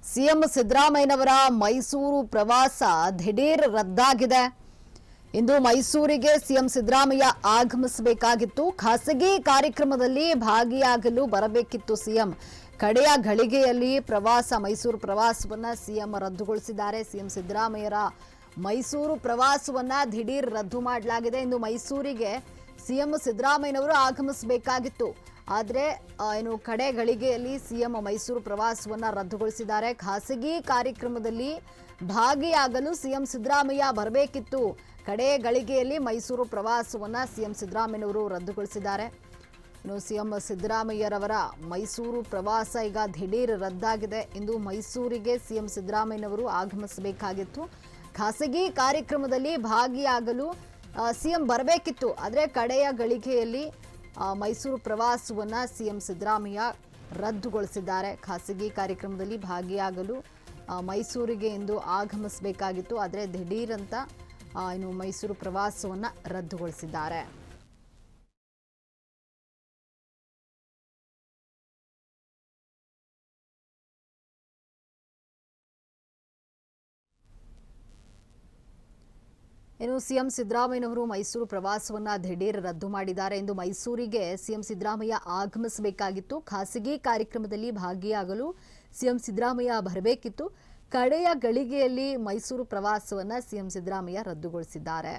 CM ಸಿದ್ದರಾಮಯ್ಯನವರ ಮೈಸೂರು ಪ್ರವಾಸ ದಿಢೀರ್ ರದ್ದಾಗಿದೆ. ಇಂದು ಮೈಸೂರಿಗೆ ಸಿಎಂ ಸಿದ್ದರಾಮಯ್ಯ ಆಗಮಿಸಬೇಕಾಗಿತ್ತು. ಖಾಸಗಿ ಕಾರ್ಯಕ್ರಮದಲ್ಲಿ ಭಾಗಿಯಾಗಲು ಬರಬೇಕಿತ್ತು ಸಿಎಂ. ಕಡೆಯ ಘಳಿಗೆಯಲ್ಲಿ ಮೈಸೂರು ಪ್ರವಾಸವನ್ನ ಸಿಎಂ ರದ್ದುಗೊಳಿಸಿದ್ದಾರೆ. ಸಿಎಂ ಸಿದ್ದರಾಮಯ್ಯರ ಮೈಸೂರು ಪ್ರವಾಸವನ್ನ ದಿಢೀರ್ ರದ್ದು ಮಾಡಲಾಗಿದೆ. ಇಂದು ಮೈಸೂರಿಗೆ ಸಿಎಂ ಸಿದ್ದರಾಮಯ್ಯನವರು ಆಗಮಿಸಬೇಕಾಗಿತ್ತು. ಆದರೆ ಕಡೆ ಗಳಿಗೆಯಲ್ಲಿ ಸಿಎಂ ಮೈಸೂರು ಪ್ರವಾಸವನ್ನ ರದ್ದುಗೊಳಿಸಿದ್ದಾರೆ. ಖಾಸಗಿ ಕಾರ್ಯಕ್ರಮದಲ್ಲಿ ಭಾಗಿಯಾಗಲು ಸಿಎಂ ಸಿದ್ದರಾಮಯ್ಯ ಬರಬೇಕಿತ್ತು. ಕಡೆ ಗಳಿಗೆಯಲ್ಲಿ ಮೈಸೂರು ಪ್ರವಾಸವನ್ನ ಸಿಎಂ ಸಿದ್ದರಾಮಯ್ಯನವರು ರದ್ದುಗೊಳಿಸಿದ್ದಾರೆ. ಸಿಎಂ ಸಿದ್ದರಾಮಯ್ಯರವರ ಮೈಸೂರು ಪ್ರವಾಸ ಈಗ ದಿಢೀರ್ ರದ್ದಾಗಿದೆ. ಇಂದು ಮೈಸೂರಿಗೆ ಸಿಎಂ ಸಿದ್ದರಾಮಯ್ಯನವರು ಆಗಮಿಸಬೇಕಾಗಿತ್ತು. ಖಾಸಗಿ ಕಾರ್ಯಕ್ರಮದಲ್ಲಿ ಭಾಗಿಯಾಗಲು ಸಿಎಂ ಬರಬೇಕಿತ್ತು. ಆದರೆ ಕಡೆಯ ಗಳಿಗೆಯಲ್ಲಿ ಮೈಸೂರು ಪ್ರವಾಸವನ್ನ ಸಿಎಂ ಸಿದ್ದರಾಮಯ್ಯ ರದ್ದುಗೊಳಿಸಿದ್ದಾರೆ. ಖಾಸಗಿ ಕಾರ್ಯಕ್ರಮದಲ್ಲಿ ಭಾಗಿಯಾಗಲು ಮೈಸೂರಿಗೆ ಇಂದು ಆಗಮಿಸಬೇಕಾಗಿತ್ತು. ಆದರೆ ದಿಢೀರ್ ಅಂತ ಮೈಸೂರು ಪ್ರವಾಸವನ್ನ ರದ್ದುಗೊಳಿಸಿದ್ದಾರೆ. ಸಿಎಂ ಸಿದ್ದರಾಮಯ್ಯನವರು ಮೈಸೂರು ಪ್ರವಾಸವನ್ನ ದಿಢೀರ್ ರದ್ದು ಮಾಡಿದ್ದಾರೆ. ಇಂದು ಮೈಸೂರಿಗೆ ಸಿಎಂ ಸಿದ್ದರಾಮಯ್ಯ ಆಗಮಿಸಬೇಕಾಗಿತ್ತು. ಖಾಸಗಿ ಕಾರ್ಯಕ್ರಮದಲ್ಲಿ ಭಾಗಿಯಾಗಲು ಸಿಎಂ ಸಿದ್ದರಾಮಯ್ಯ ಬರಬೇಕಿತ್ತು. ಕಡೆಯ ಗಳಿಗೆಯಲ್ಲಿ ಮೈಸೂರು ಪ್ರವಾಸವನ್ನ ಸಿಎಂ ಸಿದ್ದರಾಮಯ್ಯ ರದ್ದುಗೊಳಿಸಿದ್ದಾರೆ.